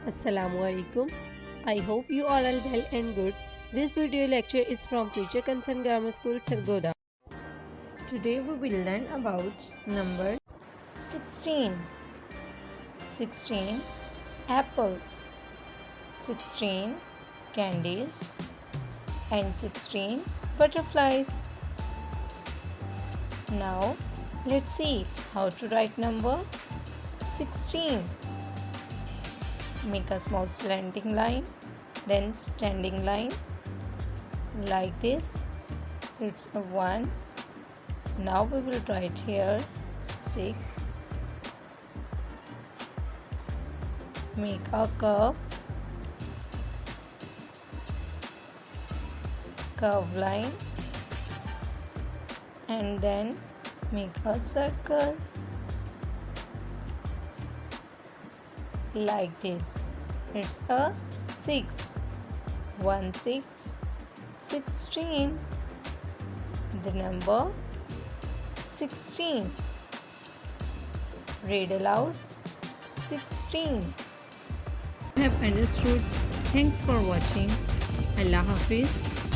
Assalamu alaikum. I hope you all are well and good. This video lecture is from Future Concern Grammar School, Sargoda. Today we will learn about number 16. 16 apples, 16 candies and 16 butterflies. Now let's see how to write number 16. Make a small slanting line, then standing line like this. It's a 1. Now we will write here 6. Make a curve line and then make a circle like this. It's a 6. 1 6 16. The number 16. Read aloud 16. Have understood. Thanks for watching. Allah Hafiz.